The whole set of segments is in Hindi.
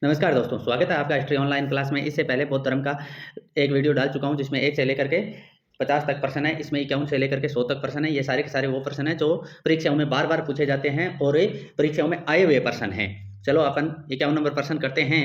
नमस्कार दोस्तों, स्वागत है आपका हिस्ट्री ऑनलाइन क्लास में। इससे पहले बौद्ध धर्म का एक वीडियो डाल चुका हूं जिसमें 1 से लेकर के 50 तक प्रश्न है। इसमें 51 से लेकर के 100 तक प्रश्न है। ये सारे के सारे वो प्रश्न है जो परीक्षाओं में बार-बार पूछे जाते हैं और ये परीक्षाओं में आए हुए प्रश्न हैं। चलो अपन 51 नंबर प्रश्न करते हैं।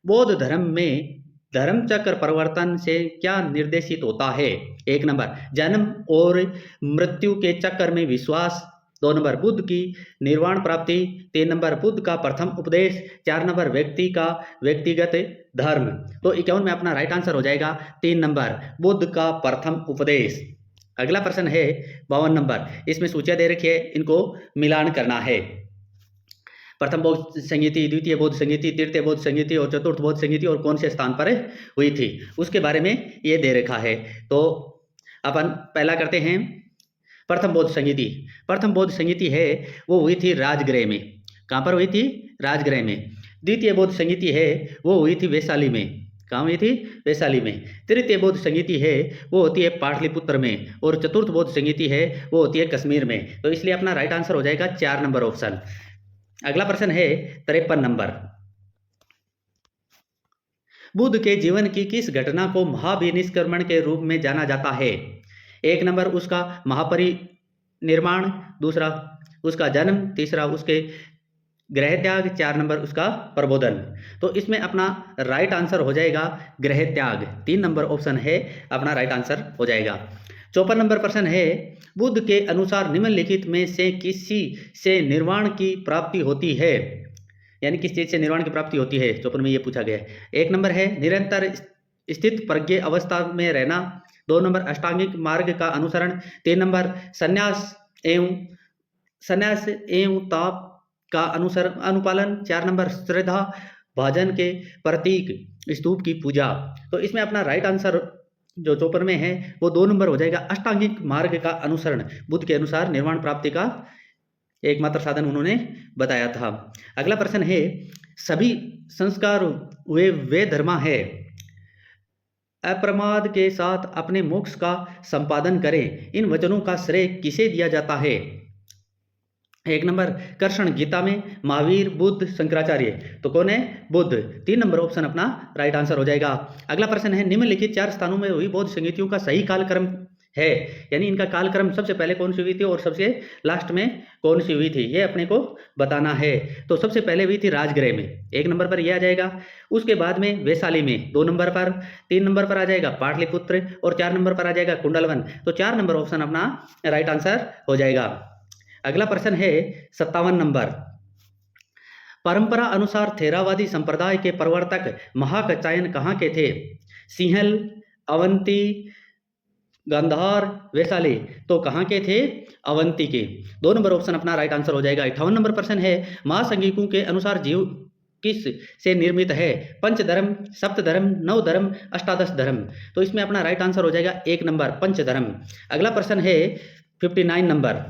बौद्ध धर्म में धर्म चक्र परिवर्तन से क्या निर्देशित होता है? 1 नंबर जन्म और मृत्यु के चक्र में विश्वास। 2 नंबर बुद्ध की निर्वाण प्राप्ति। 3 नंबर बुद्ध का प्रथम उपदेश। 4 नंबर व्यक्ति का व्यक्तिगत धर्म। तो 51 में अपना राइट आंसर हो जाएगा 3 नंबर बुद्ध का प्रथम उपदेश। अगला प्रश्न है 52 नंबर। इसमें सूचियां दे रखी है, इनको मिलान करना है। प्रथम बौद्ध संगीति, द्वितीय बौद्ध संगीति, तृतीय बौद्ध संगीति और चतुर्थ बौद्ध संगीति और कौन से स्थान पर हुई थी, उसके बारे में ये दे रखा है। तो अपन पहला करते हैं प्रथम बौद्ध संगीति। प्रथम बौद्ध संगीति है वो हुई थी राजगृह में। कहाँ पर हुई थी? राजगृह में। द्वितीय बौद्ध संगीति है वो हुई थी वैशाली में। कहाँ हुई थी? वैशाली में। तृतीय बौद्ध संगीति है वो होती है पाटलिपुत्र में और चतुर्थ बौद्ध संगीति है वो होती है कश्मीर में। तो इसलिए अपना राइट आंसर हो जाएगा 4 नंबर ऑप्शन। अगला प्रश्न है 53 नंबर। बुद्ध के जीवन की किस घटना को महाविनिष्क्रमण के रूप में जाना जाता है? 1 नंबर उसका महापरिनिर्वाण, दूसरा उसका जन्म, तीसरा उसके गृह त्याग, 4 नंबर उसका प्रबोधन। तो इसमें अपना राइट आंसर हो जाएगा गृह त्याग। 3 नंबर ऑप्शन है अपना राइट आंसर हो जाएगा। 54 नंबर प्रश्न है बुद्ध के अनुसार निम्नलिखित में से किसी से निर्वाण की प्राप्ति होती है? यानी किस चीज से निर्वाण की प्राप्ति होती है 54 में ये पूछा गया है। 1 नंबर है निरंतर स्थित प्रज्ञ अवस्था में रहना। 2 नंबर अष्टांगिक मार्ग का अनुसरण। 3 नंबर संन्यास एवं ताप का अनुपालन। 4 नंबर श्रद्धा भाजन के प्रतीक स्तूप की पूजा। तो इसमें अपना राइट आंसर जो 54 में है वो 2 नंबर हो जाएगा अष्टांगिक मार्ग का अनुसरण। बुद्ध के अनुसार निर्वाण प्राप्ति का एकमात्र साधन उन्होंने बताया था। अगला प्रश्न है सभी संस्कार वे धर्मा है अप्रमाद के साथ अपने मोक्ष का संपादन करें। इन वचनों का श्रेय किसे दिया जाता है? 1 नंबर कृष्ण गीता में, महावीर, बुद्ध, शंकराचार्य। तो कौन है? बुद्ध। 3 नंबर ऑप्शन अपना राइट आंसर हो जाएगा। अगला प्रश्न है निम्नलिखित 4 स्थानों में हुई बौद्ध संगीतियों का सही कालक्रम है, यानी इनका कालक्रम सबसे पहले कौन सी हुई थी और सबसे लास्ट में कौन सी हुई थी, ये अपने को बताना है। तो सबसे पहले हुई थी राजगृह में, 1 नंबर पर यह आ जाएगा। उसके बाद में वैशाली में 2 नंबर पर। 3 नंबर पर आ जाएगा पाटलिपुत्र और 4 नंबर पर आ जाएगा कुंडलवन। तो 4 नंबर ऑप्शन अपना राइट आंसर हो जाएगा। अगला प्रश्न है 57 नंबर। परंपरा अनुसार थेरावादी संप्रदाय के प्रवर्तक महाकचायन कहाँ के थे? सिंहल, अवंती, गांधार, वैशाली। तो कहाँ के थे? अवंती के। 2 नंबर ऑप्शन अपना राइट आंसर हो जाएगा। 58 नंबर प्रश्न है महासंगीकों के अनुसार जीव किस से निर्मित है? पंचधर्म, सप्तधर्म, नवधर्म, अष्टादश धर्म। तो इसमें अपना राइट आंसर हो जाएगा 1 नंबर पंचधर्म। अगला प्रश्न है 59 नंबर।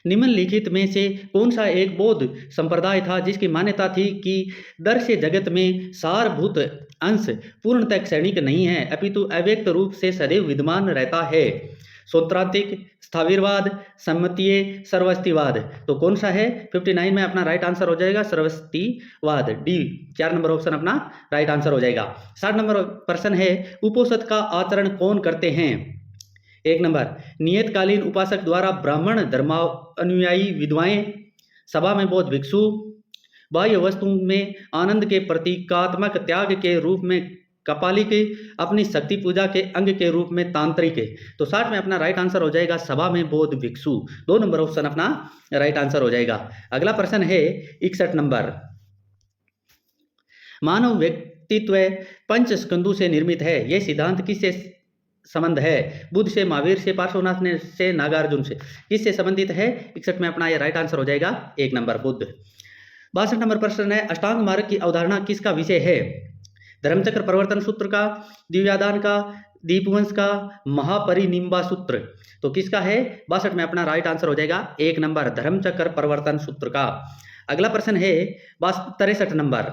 निम्नलिखित में से कौन सा एक बौद्ध संप्रदाय था जिसकी मान्यता थी कि दर्श्य जगत में सारभूत अंश पूर्णतः क्षणिक नहीं है अपितु अव्यक्त रूप से सदैव विद्यमान रहता है? सौत्रांतिक, स्थावीरवाद, सम्मतीय, सर्वस्तिवाद। तो कौन सा है? 59 में अपना राइट आंसर हो जाएगा सर्वस्तिवाद, डी। 4 नंबर ऑप्शन अपना राइट आंसर हो जाएगा। 60 नंबर प्रश्न है उपोषद का आचरण कौन करते हैं? 1 नंबर नियतकालीन उपासक द्वारा ब्राह्मण धर्मानुयायी विधवाएं, सभा में बौद्ध भिक्षु, बाह्य वस्तु में आनंद के प्रतीकात्मक त्याग के रूप में कपालिक, अपनी शक्ति पूजा के अंग के रूप में तांत्रिक। तो 60 में अपना राइट आंसर हो जाएगा सभा में बौद्ध भिक्षु। 2 नंबर ऑप्शन अपना राइट आंसर हो जाएगा। अगला प्रश्न है 61 नंबर। मानव व्यक्तित्व 5 स्कंदों से निर्मित है, यह सिद्धांत किससे संबंध है? बुद्ध से, महावीर से, पार्श्वनाथ ने से, नागार्जुन से। किससे संबंधित है? 61 में अपना यह राइट आंसर हो जाएगा 1 नंबर बुद्ध। 62 नंबर प्रश्न है अष्टांग मार्ग की अवधारणा किसका विषय है? धर्मचक्र प्रवर्तन सूत्र का, दिव्यादान का, दीपवंश का, महापरिनिम्बा सूत्र। तो किसका है? 62 में अपना राइट आंसर हो जाएगा 1 नंबर धर्मचक्र प्रवर्तन सूत्र का। अगला प्रश्न है 63 नंबर।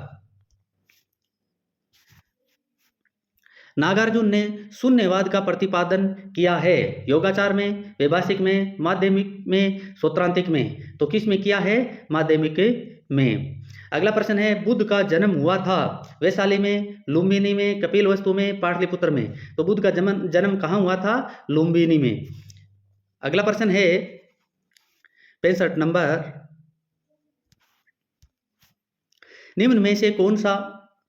नागार्जुन ने शून्यवाद का प्रतिपादन किया है योगाचार में, वैभाषिक में, माध्यमिक में, सौत्रांतिक में। तो किस में किया है? माध्यमिक में। अगला प्रश्न है बुद्ध का जन्म हुआ था वैशाली में, लुम्बिनी में, कपिलवस्तु में, पाटलिपुत्र में। तो बुद्ध का जन्म कहाँ हुआ था? लुम्बिनी में। अगला प्रश्न है 65 नंबर, निम्न में से कौन सा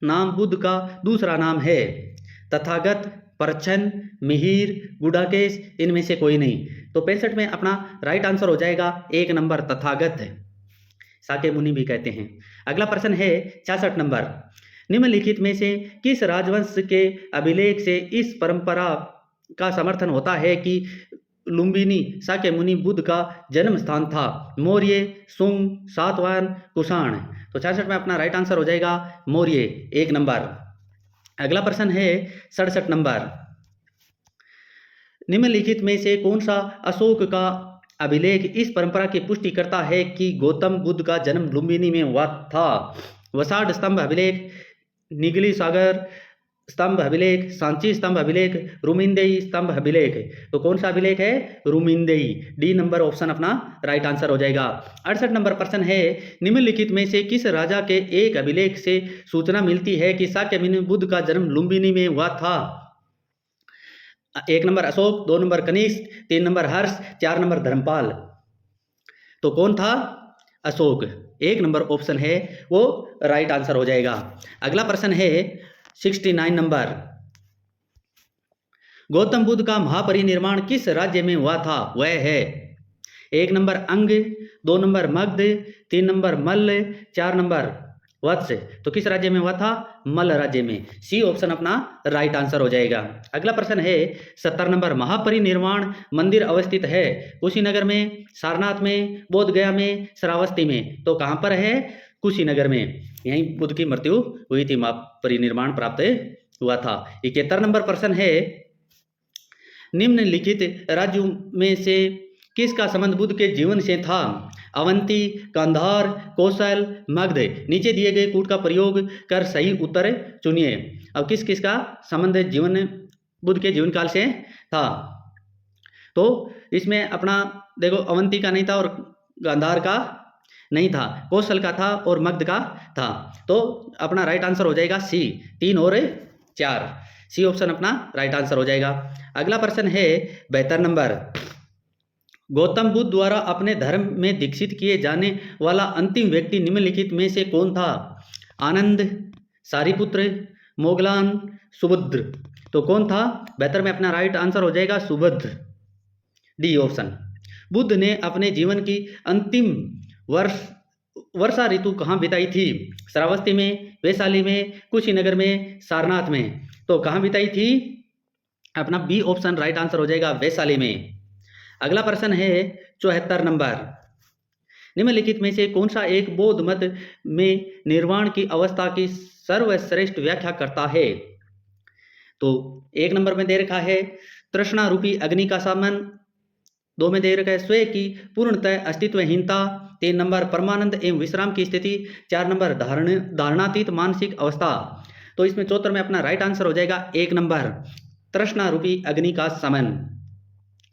नाम बुद्ध का दूसरा नाम है? तथागत, प्रच्छन्न, मिहिर, गुडाकेश, इनमें से कोई नहीं। तो 65 में अपना राइट आंसर हो जाएगा 1 नंबर तथागत है, साके मुनि भी कहते हैं। अगला प्रश्न है 66 नंबर, निम्नलिखित में से किस राजवंश के अभिलेख से इस परंपरा का समर्थन होता है कि लुम्बिनी साके मुनि बुद्ध का जन्म स्थान था? मौर्य, सुंग, सातवाहन, कुषाण। तो 66 में अपना राइट आंसर हो जाएगा मौर्य, 1 नंबर। अगला प्रश्न है 67 नंबर, निम्नलिखित में से कौन सा अशोक का अभिलेख इस परंपरा की पुष्टि करता है कि गौतम बुद्ध का जन्म लुम्बिनी में हुआ था? वसाड़ स्तंभ अभिलेख, निगली सागर स्तंभ अभिलेख, सांची स्तंभ अभिलेख, रुमिंदेई स्तंभ अभिलेख। तो कौन सा अभिलेख है? रुमिंदेई, डी नंबर ऑप्शन अपना राइट आंसर हो जाएगा। 68 नंबर प्रश्न है निम्नलिखित में से किस राजा के एक अभिलेख से सूचना मिलती है कि शाक्यमुनि बुद्ध का जन्म लुम्बिनी में हुआ था? 1 number Ashok, 2 number Kanishka, 3 number Harsh, 4 number Dharmapal. तो कौन था? अशोक, 1 नंबर ऑप्शन है वो राइट आंसर हो जाएगा। अगला प्रश्न है 69 नंबर, गौतम बुद्ध का महापरिनिर्वाण किस राज्य में हुआ था? वह है 1 नंबर अंग, 2 नंबर मगध, 3 नंबर मल्ल, 4 नंबर वत्स। तो किस राज्य में हुआ था? मल्ल राज्य में, सी ऑप्शन अपना राइट आंसर हो जाएगा। अगला प्रश्न है 70 नंबर, महापरिनिर्वाण मंदिर अवस्थित है कुशीनगर में, सारनाथ में, बोध गया में, श्रावस्ती में। तो कहाँ पर है? कुशीनगर में, यहीं बुद्ध की मृत्यु हुई थी, महापरिनिर्वाण प्राप्त हुआ था। 71 नंबर प्रश्न है निम्नलिखित राज्यों में से किसका संबंध बुद्ध के जीवन से था? अवंती, गांधार, कौशल, मगध। नीचे दिए गए कूट का प्रयोग कर सही उत्तर चुनिए। अब किस किस का संबंध जीवन बुद्ध के जीवन काल से था? तो इसमें अपना देखो अवंती का नहीं था और गांधार का नहीं था, कौशल का था और मगध का था। तो अपना राइट आंसर हो जाएगा सी, 3 और 4, सी ऑप्शन अपना राइट आंसर हो जाएगा। अगला प्रश्न है 72 नंबर, गौतम बुद्ध द्वारा अपने धर्म में दीक्षित किए जाने वाला अंतिम व्यक्ति निम्नलिखित में से कौन था? आनंद, सारिपुत्र, मोगलान, सुभद्र। तो कौन था? 72 में अपना राइट आंसर हो जाएगा सुभद्र, डी ऑप्शन। बुद्ध ने अपने जीवन की अंतिम वर्षा ऋतु कहाँ बिताई थी? श्रावस्ती में, वैशाली में, कुशीनगर में, सारनाथ में। तो कहाँ बिताई थी? अपना बी ऑप्शन राइट आंसर हो जाएगा वैशाली में। अगला प्रश्न है 74 नंबर, निम्नलिखित में से कौन सा एक बौद्ध मत में निर्वाण की अवस्था की सर्वश्रेष्ठ व्याख्या करता है? तो 1 नंबर में दे रखा है तृष्णा रूपी अग्नि का शमन, 2 में दे रखा है स्वयं की पूर्णतः अस्तित्वहीनता, 3 नंबर परमानंद एवं विश्राम की स्थिति, 4 नंबर धारणातीत मानसिक अवस्था। तो इसमें 74 में अपना राइट आंसर हो जाएगा 1 नंबर तृष्णा रूपी अग्नि का शमन।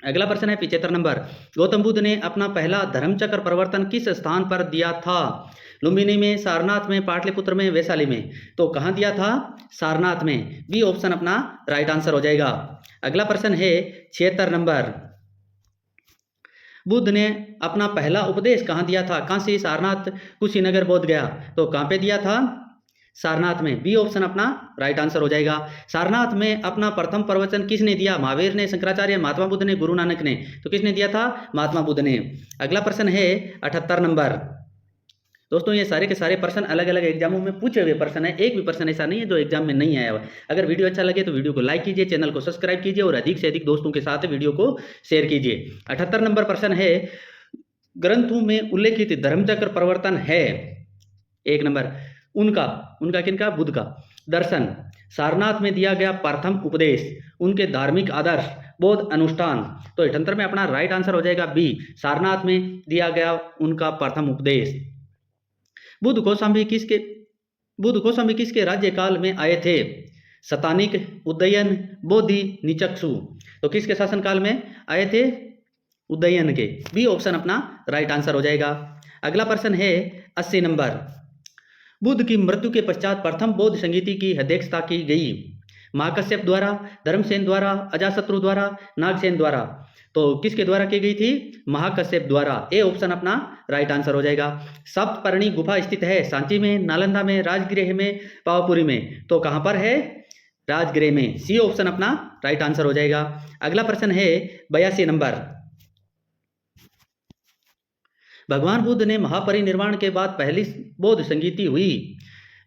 अगला प्रश्न है 75 नंबर, गौतम बुद्ध ने अपना पहला धर्मचक्र प्रवर्तन किस स्थान पर दिया था? लुम्बिनी में, सारनाथ में, पाटलिपुत्र में, वैशाली में। तो कहाँ दिया था? सारनाथ में, बी ऑप्शन अपना राइट आंसर हो जाएगा। अगला प्रश्न है 76 नंबर, बुद्ध ने अपना पहला उपदेश कहाँ दिया था? काशी, सारनाथ, कुशीनगर, बोध गया। तो कहाँ पे दिया था? सारनाथ में, बी ऑप्शन अपना राइट आंसर हो जाएगा। सारनाथ में अपना प्रथम प्रवचन किसने दिया? महावीर ने, शंकराचार्य, महात्मा बुद्ध ने, गुरु नानक ने। तो किसने दिया था? महात्मा बुद्ध ने। अगला प्रश्न है 78 नंबर, दोस्तों ये सारे के सारे प्रश्न अलग अलग एग्जामों में पूछे हुए प्रश्न है, एक भी प्रश्न ऐसा नहीं है जो एग्जाम में नहीं आया हुआ। अगर वीडियो अच्छा लगे तो वीडियो को लाइक कीजिए, चैनल को सब्सक्राइब कीजिए और अधिक से अधिक दोस्तों के साथ वीडियो को शेयर कीजिए। 78 नंबर प्रश्न है, ग्रंथों में उल्लेखित धर्मचक्र प्रवर्तन है 1 नंबर उनका किनका? बुद्ध का दर्शन, सारनाथ में दिया गया प्रथम उपदेश, उनके धार्मिक आदर्श, बौद्ध अनुष्ठान। तो 78 में अपना राइट आंसर हो जाएगा बी, सारनाथ में दिया गया उनका प्रथम उपदेश। बुद्ध कौशाम्बी किसके राज्य काल में आए थे? शतानिक, उदयन, बोधि, निचक्षु। तो किसके शासन काल में आए थे? उदयन के, बी ऑप्शन अपना राइट आंसर हो जाएगा। अगला प्रश्न है 80 नंबर। बुद्ध की मृत्यु के पश्चात प्रथम बौद्ध संगीति की अध्यक्षता की गई। महाकश्यप द्वारा, धर्मसेन द्वारा, अजातशत्रु द्वारा, नागसेन द्वारा। तो किसके द्वारा की गई थी? महाकश्यप द्वारा। ए ऑप्शन अपना राइट आंसर हो जाएगा। सप्तपर्णी गुफा स्थित है सांची में, नालंदा में, राजगृह में, पावापुरी में। तो कहां पर है? राजगृह में। सी ऑप्शन अपना राइट आंसर हो जाएगा। अगला प्रश्न है 82 नंबर। भगवान बुद्ध ने महापरिनिर्वाण के बाद पहली बौद्ध संगीति हुई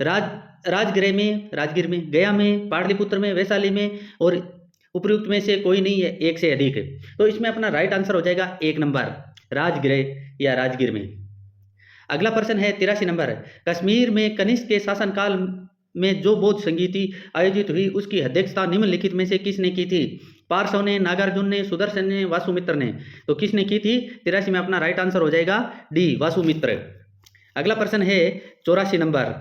राजगृह में, राजगीर में, गया में, पाटलिपुत्र में, वैशाली में और उपयुक्त में से कोई नहीं है, एक से अधिक। तो इसमें अपना राइट आंसर हो जाएगा 1 नंबर, राजगृह या राजगीर में। अगला प्रश्न है 83 नंबर। कश्मीर में कनिष्क के शासनकाल में जो बौद्ध संगीति आयोजित हुई उसकी अध्यक्षता निम्नलिखित में से किसने की थी? पार्श्व ने, नागार्जुन ने, सुदर्शन ने, वासुमित्र ने। तो किसने की थी? 83 में अपना राइट आंसर हो जाएगा डी, वासुमित्र। अगला प्रश्न है 84 नंबर।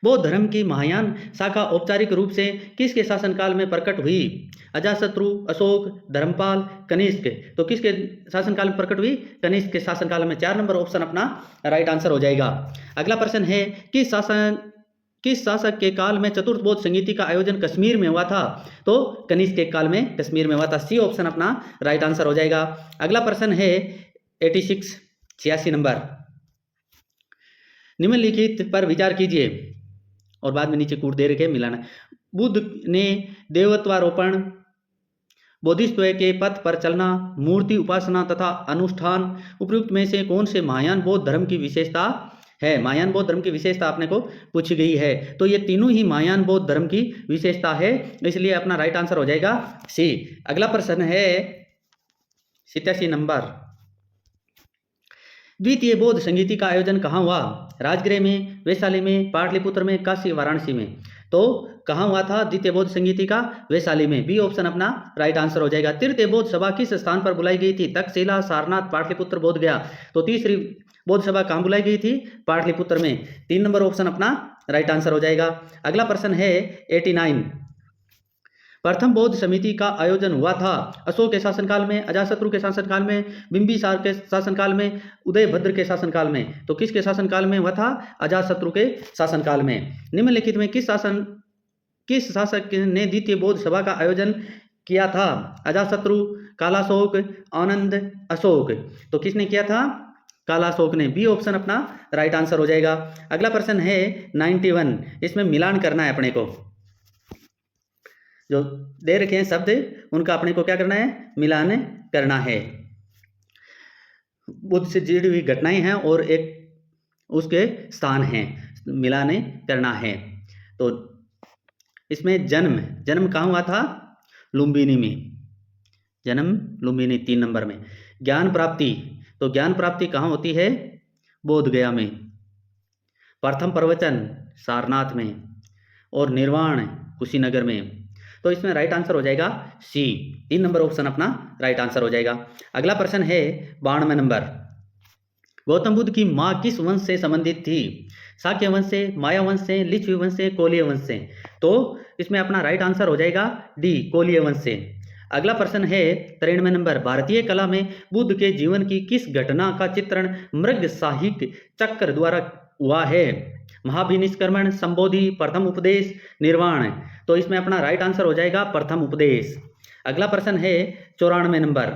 बौद्ध धर्म की महायान शाखा औपचारिक रूप से किसके शासनकाल में प्रकट हुई? अजातशत्रु, अशोक, धर्मपाल, कनिष्क। तो किसके शासनकाल में प्रकट हुई? कनिष्क के शासनकाल में। 4 नंबर ऑप्शन अपना राइट आंसर हो जाएगा। अगला प्रश्न है किस शासक के काल में चतुर्थ बौद्ध संगीति का आयोजन कश्मीर में हुआ था? तो कनिष्क के काल में कश्मीर में हुआ था। सी ऑप्शन अपना राइट आंसर हो जाएगा। अगला प्रश्न है 86 नंबर। निम्नलिखित पर विचार कीजिए और बाद में नीचे कूट दे रखे मिलाना। बुद्ध ने देवत्वारोपण, बोधिसत्व के पथ पर चलना, मूर्ति उपासना तथा अनुष्ठान उपयुक्त में से कौन से महायान बौद्ध धर्म की विशेषता है? महायान बौद्ध धर्म की विशेषता अपने को पूछी गई है। तो ये तीनों ही महायान बौद्ध धर्म की विशेषता है, इसलिए अपना राइट आंसर हो जाएगा सी। अगला प्रश्न है 87 नंबर। द्वितीय बौद्ध संगीति का आयोजन कहाँ हुआ? राजगृह में, वैशाली में, पाटलिपुत्र में, काशी, वाराणसी में। तो कहाँ हुआ था द्वितीय बौद्ध संगीति का? वैशाली में। बी ऑप्शन अपना राइट आंसर हो जाएगा। तृतीय बौद्ध सभा किस स्थान पर बुलाई गई थी? तक्षशिला, सारनाथ, पाटलिपुत्र, बोध गया। तो तीसरी बौद्ध सभा कहाँ बुलाई गई थी? पाटलिपुत्र में। 3 नंबर ऑप्शन अपना राइट आंसर हो जाएगा। अगला प्रश्न है 89। प्रथम बौद्ध समिति का आयोजन हुआ था अशोक के शासनकाल में, अजातशत्रु के शासनकाल में, बिंबिसार के शासनकाल में, उदयभद्र के शासनकाल में। तो किसके शासनकाल में हुआ था? अजातशत्रु के शासनकाल में। निम्नलिखित में किस शासक ने द्वितीय बौद्ध सभा का आयोजन किया था? अजातशत्रु, कालाशोक, आनंद, अशोक। तो किसने किया था? कालाशोक ने। बी ऑप्शन अपना राइट आंसर हो जाएगा। अगला प्रश्न है 91। इसमें मिलान करना है अपने को, जो दे रखे हैं शब्द उनका अपने को क्या करना है? मिलान करना है। बुद्ध से जुड़ी हुई घटनाएं हैं और एक उसके स्थान हैं, मिलान करना है। तो इसमें जन्म कहाँ हुआ था? लुम्बिनी में। जन्म लुम्बिनी 3 नंबर में। ज्ञान प्राप्ति, तो ज्ञान प्राप्ति कहाँ होती है? बोध गया में। प्रथम प्रवचन सारनाथ में और निर्वाण कुशीनगर में। तो इसमें राइट आंसर हो जाएगा सी। 3 नंबर ऑप्शन अपना राइट आंसर हो जाएगा। अगला प्रश्न है 92 नंबर। गौतम बुद्ध की माँ किस वंश से संबंधित थी? शाक्य वंश से, माया वंश से, लिच्छवी वंश से, कोलीय वंश से। तो इसमें अपना राइट आंसर हो जाएगा डी, कोलीय वंश से। अगला प्रश्न है 93 नंबर। भारतीय कला में बुद्ध के जीवन की किस घटना का चित्रण मृग साहित्य चक्र द्वारा हुआ है? महाभिनिष्क्रमण, संबोधि, प्रथम उपदेश, निर्वाण। तो इसमें अपना राइट आंसर हो जाएगा प्रथम उपदेश। अगला प्रश्न है 94 नंबर।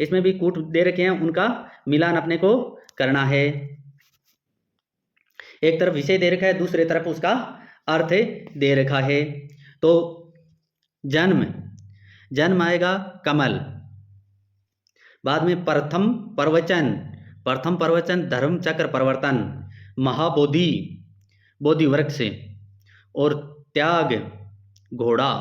इसमें भी कूट दे रखे हैं, उनका मिलान अपने को करना है। एक तरफ विषय दे रखा है, दूसरी तरफ उसका अर्थ दे रखा है। तो जन्म आएगा कमल। बाद में प्रथम प्रवचन धर्म चक्र परिवर्तन, महाबोधि बोधि वृक्ष और त्याग घोड़ा।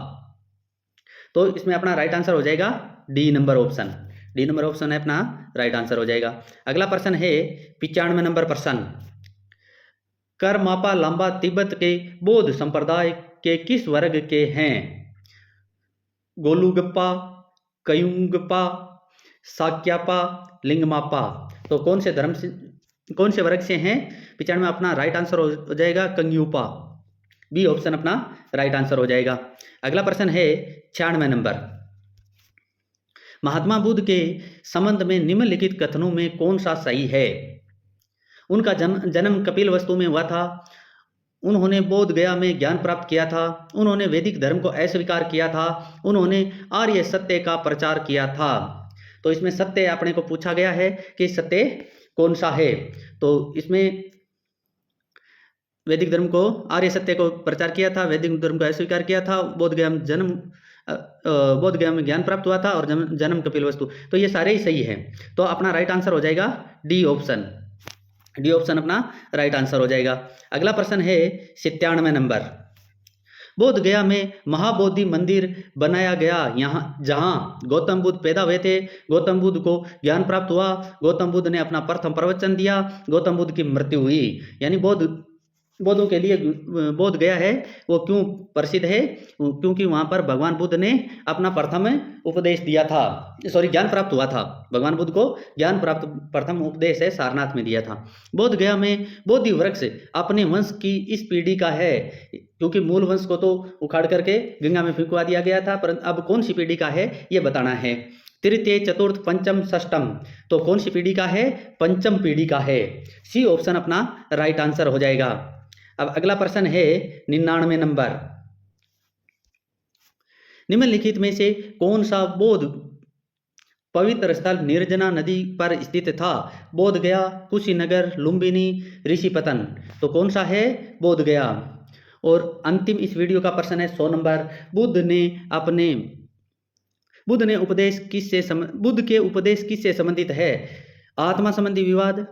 तो इसमें अपना राइट आंसर हो जाएगा D number option. D number option है अपना राइट आंसर हो जाएगा। अगला प्रश्न है 95 नंबर प्रश्न। करमापा लांबा तिब्बत के बौद्ध संप्रदाय के किस वर्ग के हैं? गोलुगप्पा, कयुंगपा, साक्यापा, लिंगमापा। तो कौन से वर्ग से हैं? 95 में अपना राइट आंसर हो जाएगा कंग्यूपा। बी ऑप्शन अपना राइट आंसर हो जाएगा। अगला प्रश्न है 96 नंबर। महात्मा बुद्ध के संबंध में निम्नलिखित कथनों में कौन सा सही है? उनका जन्म कपिलवस्तु में हुआ था। उन्होंने बोध गया में ज्ञान प्राप्त किया था। उन्होंने वैदिक धर्म को अस्वीकार किया था। उन्होंने आर्य सत्य का प्रचार किया था। तो इसमें सत्य अपने को पूछा गया है कि सत्य कौन सा है। तो इसमें वैदिक धर्म को, आर्य सत्य को प्रचार किया था, वैदिक धर्म को अस्वीकार किया था, बोध गया में ज्ञान प्राप्त हुआ था और जन्म कपिलवस्तु। तो ये सारे ही सही हैं। तो अपना राइट आंसर हो जाएगा डी ऑप्शन। डी ऑप्शन अपना राइट आंसर हो जाएगा। अगला प्रश्न है 97 नंबर। बोध गया में महाबोधि मंदिर बनाया गया यहाँ जहाँ गौतम बुद्ध पैदा हुए थे। गौतम बुद्ध को ज्ञान प्राप्त हुआ। गौतम बुद्ध ने अपना प्रथम प्रवचन दिया। गौतम बुद्ध की मृत्यु हुई। यानी बौद्धों के लिए बोध गया है वो क्यों प्रसिद्ध है? क्योंकि वहाँ पर भगवान बुद्ध ने अपना प्रथम उपदेश दिया था, ज्ञान प्राप्त हुआ था। भगवान बुद्ध को ज्ञान प्राप्त प्रथम उपदेश है सारनाथ में दिया था। बोध गया में बोधि वृक्ष अपने वंश की इस पीढ़ी का है, क्योंकि मूल वंश को तो उखाड़ करके गंगा में फेंकवा दिया गया था, परंतु अब कौन सी पीढ़ी का है ये बताना है। तृतीय, चतुर्थ, पंचम, षष्टम, तो कौन सी पीढ़ी का है? पंचम पीढ़ी का है। सी ऑप्शन अपना राइट आंसर हो जाएगा। अब अगला प्रश्न है 99 नंबर। निम्नलिखित में से कौन सा बौद्ध पवित्र स्थल निर्जना नदी पर स्थित था? बोध गया, कुशीनगर, लुम्बिनी, ऋषिपतन। तो कौन सा है? बोध गया। और अंतिम इस वीडियो का प्रश्न है 100 नंबर। बुद्ध के उपदेश किससे संबंधित है? आत्मा संबंधी विवाद,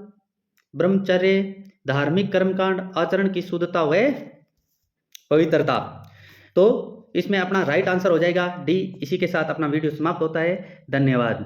ब्रह्मचर्य, धार्मिक कर्मकांड, आचरण की शुद्धता व पवित्रता। तो इसमें अपना राइट आंसर हो जाएगा डी। इसी के साथ अपना वीडियो समाप्त होता है। धन्यवाद।